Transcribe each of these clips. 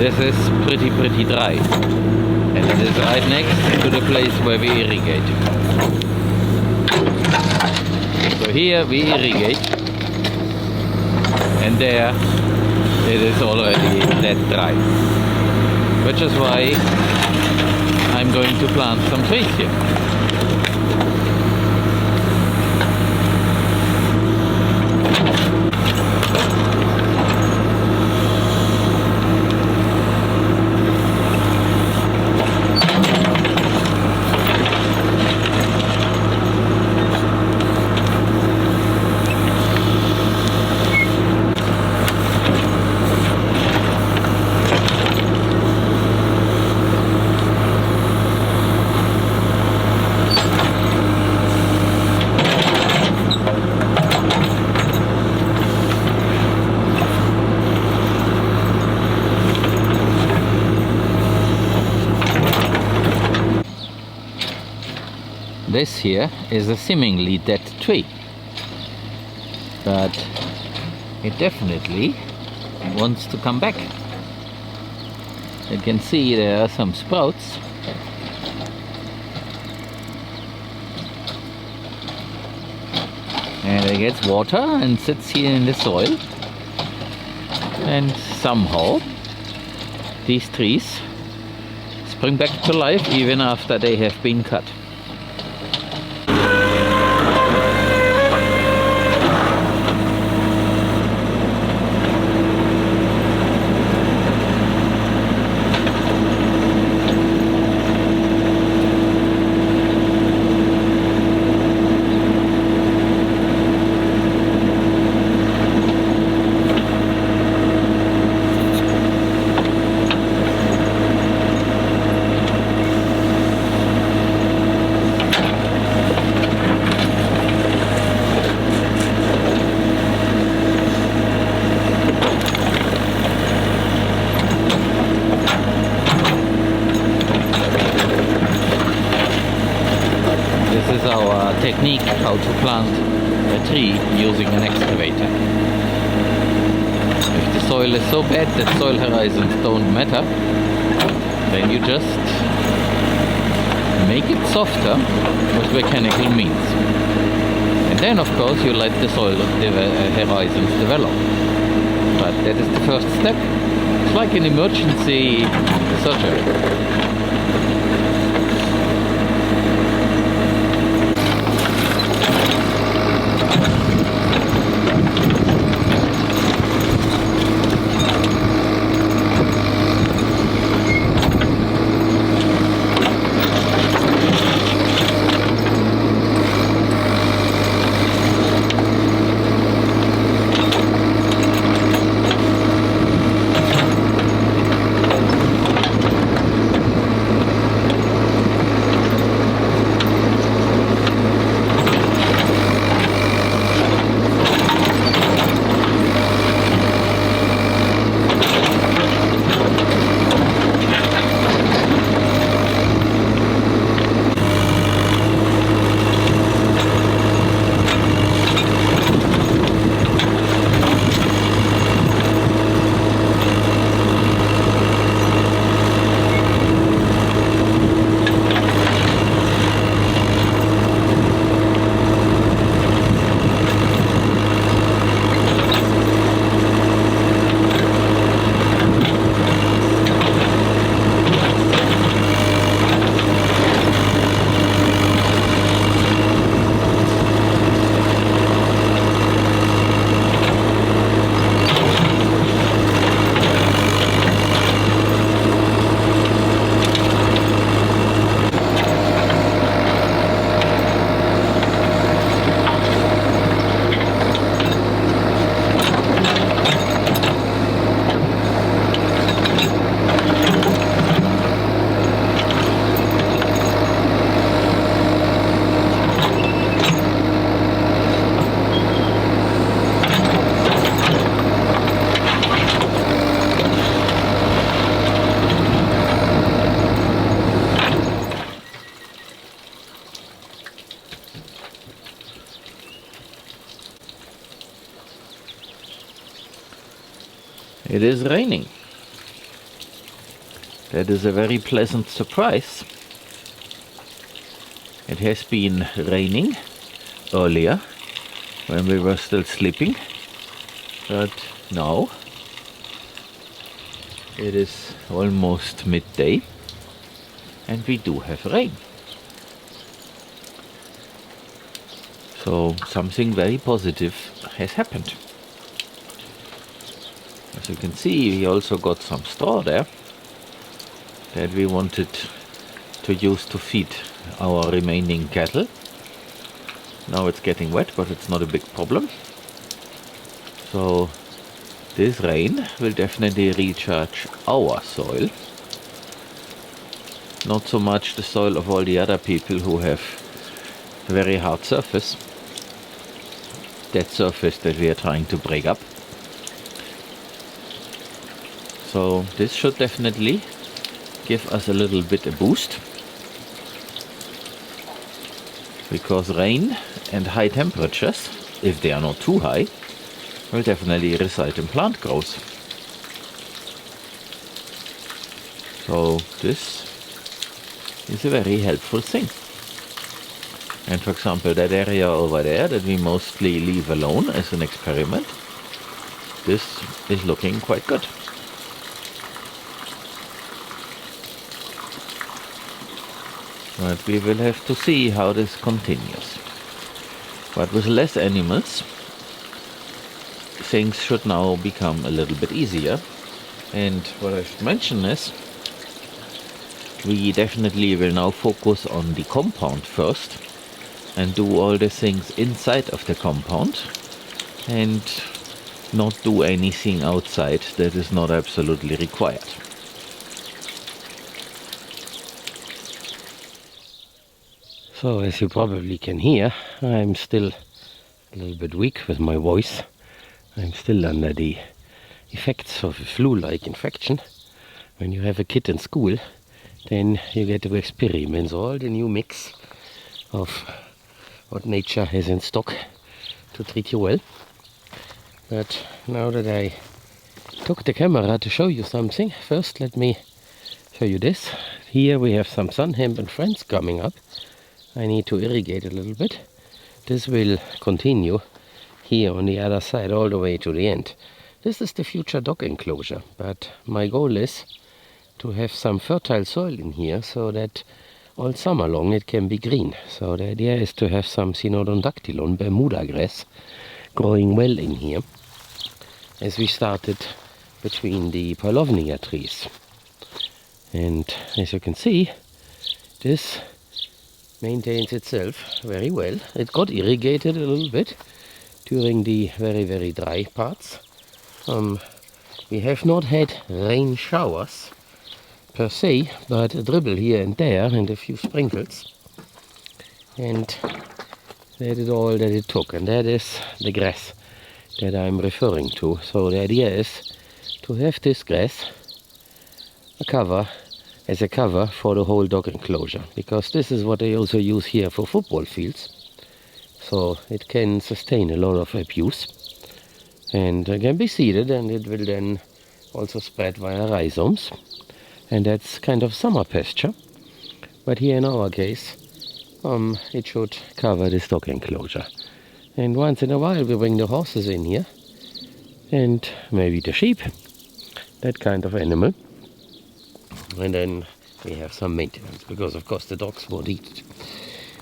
This is pretty dry, and it is right next to the place where we irrigate. So here we irrigate, and there it is already that dry, which is why I'm going to plant some trees here. This here is a seemingly dead tree, but it definitely wants to come back. You can see there are some sprouts. And it gets water and sits here in the soil, and somehow these trees spring back to life even after they have been cut. Technique how to plant a tree using an excavator. If the soil is so bad that soil horizons don't matter, then you just make it softer with mechanical means. And then of course you let the soil horizons develop. But that is the first step. It's like an emergency surgery. It is raining. that is a very pleasant surprise. It has been raining earlier when we were still sleeping, but now it is almost midday and we do have rain. So something very positive has happened. As you can see, we also got some straw there that we wanted to use to feed our remaining cattle. Now it's getting wet, but it's not a big problem. So this rain will definitely recharge our soil. Not so much the soil of all the other people who have a very hard surface. That surface that we are trying to break up. So this should definitely give us a little bit a boost, because rain and high temperatures, if they are not too high, will definitely result in plant growth. So this is a very helpful thing. And for example, that area over there that we mostly leave alone as an experiment, this is looking quite good. But we will have to see how this continues. But with less animals, things should now become a little bit easier. And what I should mention is, we definitely will now focus on the compound first and do all the things inside of the compound and not do anything outside that is not absolutely required. So as you probably can hear, I'm still a little bit weak with my voice. I'm still under the effects of a flu-like infection. When you have a kid in school, then you get to experience all the new mix of what nature has in stock to treat you well. But now that I took the camera to show you something, first let me show you this. Here we have some sun hemp and friends coming up. I need to irrigate a little bit. This will continue here on the other side all the way to the end. This is the future dog enclosure, but my goal is to have some fertile soil in here so that all summer long it can be green. So the idea is to have some Cynodondactylon Bermuda grass growing well in here, as we started between the Paulownia trees. And as you can see, this maintains itself very well. It got irrigated a little bit during the very, very dry parts. We have not had rain showers per se, but a dribble here and there and a few sprinkles. And that is all that it took. And that is the grass that I'm referring to. So the idea is to have this grass as a cover for the whole dog enclosure, because this is what they also use here for football fields. So it can sustain a lot of abuse and can be seeded, and it will then also spread via rhizomes, and that's kind of summer pasture. But here in our case, it should cover this dog enclosure. And once in a while we bring the horses in here, and maybe the sheep, that kind of animal. And then we have some maintenance, because of course the dogs won't eat it.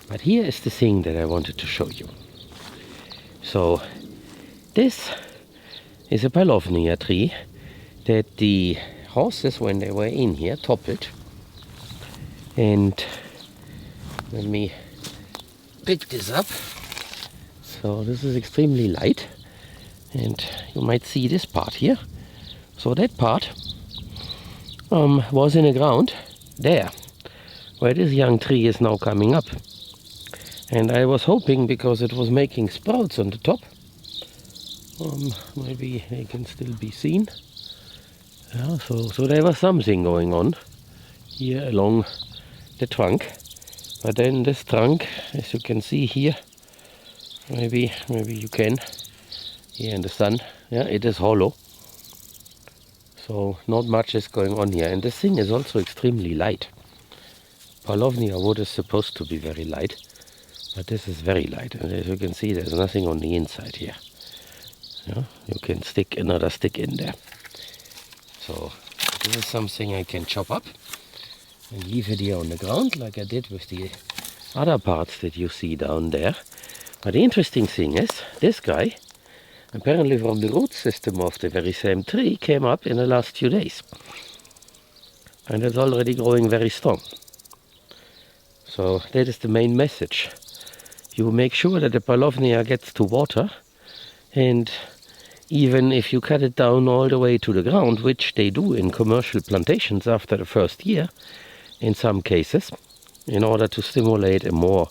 But here is the thing that I wanted to show you. So this is a Paulownia tree that the horses, when they were in here, toppled. And let me pick this up. So this is extremely light, and you might see this part here. So that part was in the ground there, where this young tree is now coming up. And I was hoping, because it was making sprouts on the top, maybe they can still be seen. Yeah, so there was something going on here along the trunk. But then this trunk, as you can see here, maybe you can, here in the sun, yeah, it is hollow. So not much is going on here. And this thing is also extremely light. Paulownia wood is supposed to be very light, but this is very light. And as you can see, there's nothing on the inside here. Yeah, you can stick another stick in there. So this is something I can chop up and leave it here on the ground like I did with the other parts that you see down there. But the interesting thing is, this guy, apparently from the root system of the very same tree, came up in the last few days. And it's already growing very strong. So that is the main message. You make sure that the Paulownia gets to water, and even if you cut it down all the way to the ground, which they do in commercial plantations after the first year, in some cases, in order to stimulate a more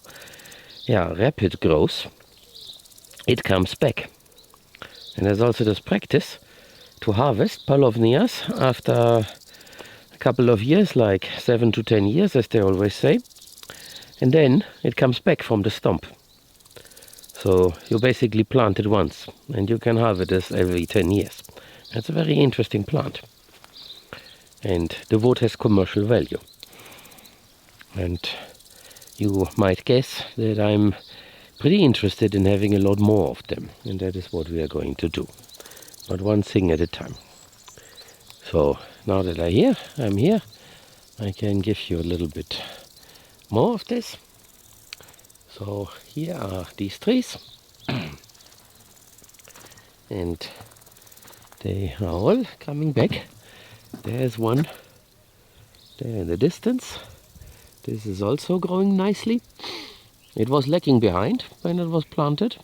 rapid growth, it comes back. And there's also this practice to harvest Paulownias after a couple of years, like 7 to 10 years, as they always say, and then it comes back from the stump. So you basically plant it once, and you can harvest this every 10 years. It's a very interesting plant, and the wood has commercial value. And you might guess that I'm pretty interested in having a lot more of them, and that is what we are going to do, but one thing at a time. So now that I'm here, I can give you a little bit more of this. So here are these trees, and they are all coming back. There's one there in the distance. This is also growing nicely. It was lagging behind when it was planted,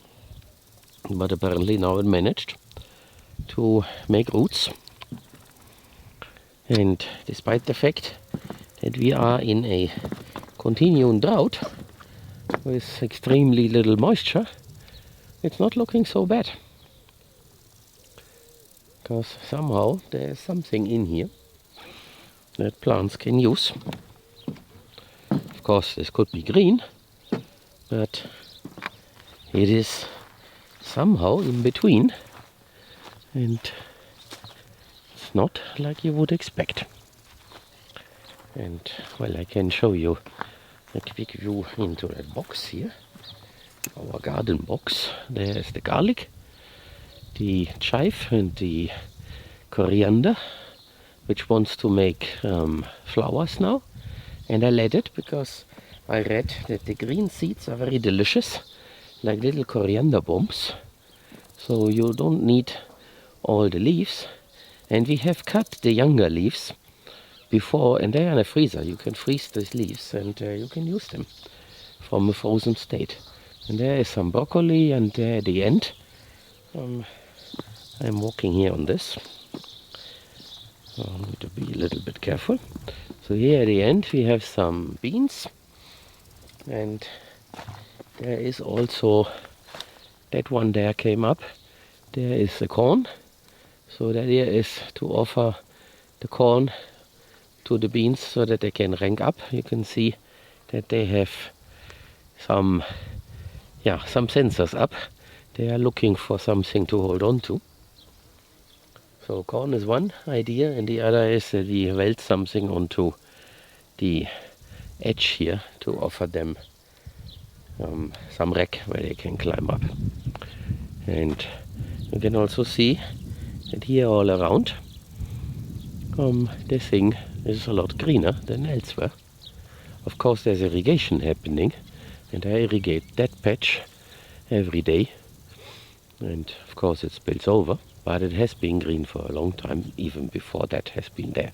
but apparently now it managed to make roots. And despite the fact that we are in a continuing drought with extremely little moisture, it's not looking so bad. Because somehow there's something in here that plants can use. Of course, this could be green, but it is somehow in between, and it's not like you would expect. And well, I can show you a quick view into that box here, our garden box. There is the garlic, the chive and the coriander, which wants to make flowers now. And I let it because I read that the green seeds are very delicious, like little coriander bombs. So you don't need all the leaves. And we have cut the younger leaves before, and they are in a freezer. You can freeze these leaves, and you can use them from a frozen state. And there is some broccoli, and there at the end, I'm walking here on this. So I need to be a little bit careful. So here at the end we have some beans, and there is also that one there came up. There is the corn. So the idea is to offer the corn to the beans so that they can rank up. You can see that they have some sensors up. They are looking for something to hold on to. So corn is one idea, and the other is that we weld something onto the edge here to offer them some rack where they can climb up. And you can also see that here all around the thing is a lot greener than elsewhere. Of course there's irrigation happening, and I irrigate that patch every day, and of course it spills over, but it has been green for a long time, even before that has been there.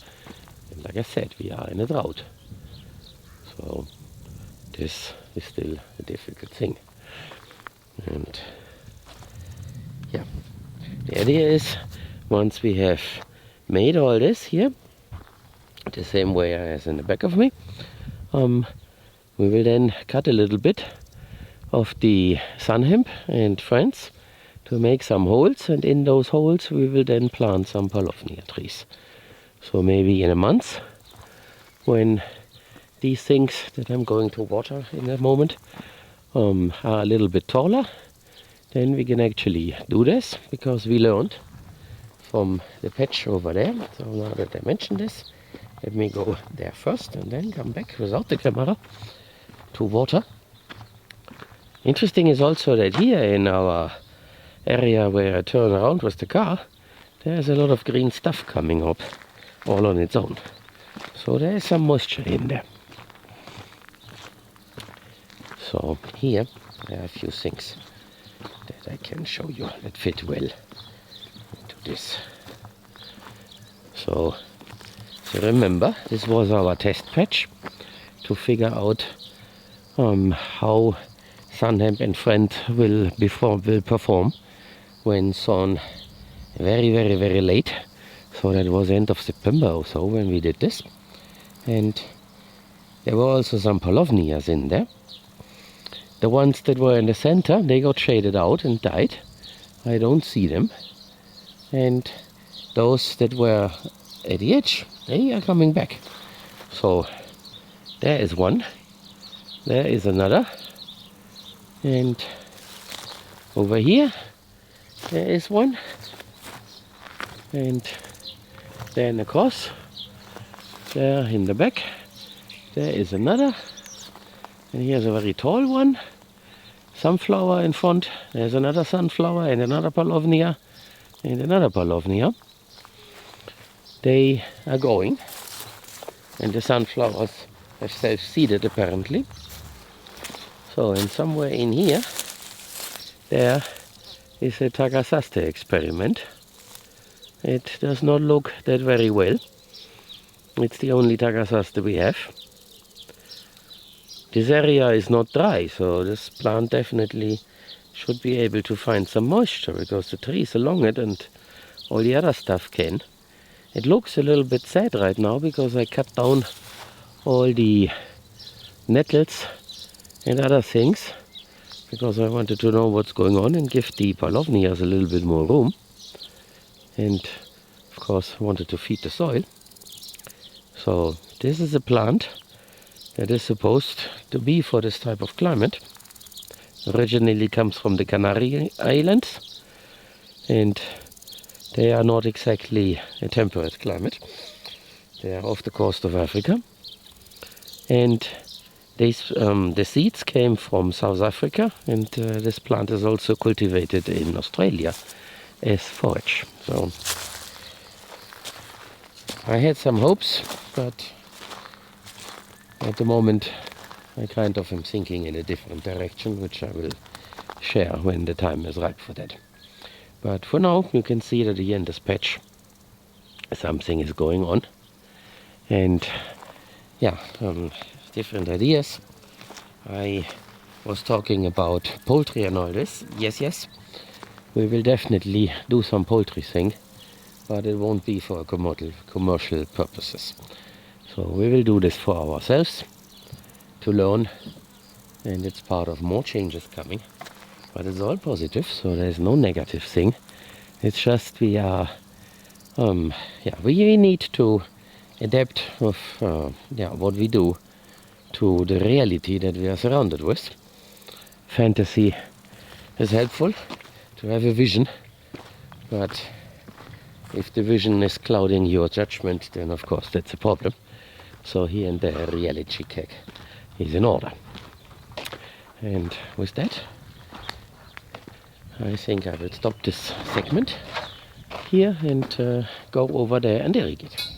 And like I said, we are in a drought, so this is still a difficult thing. And yeah, the idea is, once we have made all this here, the same way as in the back of me, we will then cut a little bit of the sun hemp and friends to make some holes, and in those holes we will then plant some Paulownia trees. So maybe in a month, when these things that I'm going to water in a moment are a little bit taller, then we can actually do this, because we learned from the patch over there. So now that I mentioned this, let me go there first and then come back without the camera to water. Interesting is also that here in our area where I turn around with the car, there's a lot of green stuff coming up all on its own. So there is some moisture in there. So here there are a few things that I can show you that fit well into this. So remember, this was our test patch to figure out how Sunhemp and Friend will perform when sown very late. So that was end of September or so when we did this. And there were also some Paulownias in there. The ones that were in the center, they got shaded out and died. I don't see them. And those that were at the edge, they are coming back. So there is one, there is another, and over here there is one, and then across there in the back there is another, and here's a very tall one, sunflower in front, there's another sunflower and another Paulownia and another Paulownia. They are going, and the sunflowers have self-seeded apparently. So, and somewhere in here there is a Tagasaste experiment. It does not look that very well. It's the only Tagasaste we have. This area is not dry, so this plant definitely should be able to find some moisture, because the trees along it and all the other stuff can. It looks a little bit sad right now because I cut down all the nettles and other things because I wanted to know what's going on and give the Paulownias a little bit more room, and of course wanted to feed the soil. So this is a plant that is supposed to be for this type of climate. Originally comes from the Canary Islands, and they are not exactly a temperate climate. They are off the coast of Africa, and the seeds came from South Africa, and this plant is also cultivated in Australia as forage. So I had some hopes, but at the moment I kind of am thinking in a different direction, which I will share when the time is ripe for that. But for now you can see that here in this patch something is going on, and yeah, different ideas. I was talking about poultry and all this. Yes, we will definitely do some poultry thing, but it won't be for commercial purposes. So we will do this for ourselves to learn, and it's part of more changes coming. But it's all positive, so there's no negative thing. It's just we are, we need to adapt of what we do to the reality that we are surrounded with. Fantasy is helpful to have a vision, but if the vision is clouding your judgment, then of course that's a problem. So here and there a reality check is in order. And with that, I think I will stop this segment here and go over there and irrigate.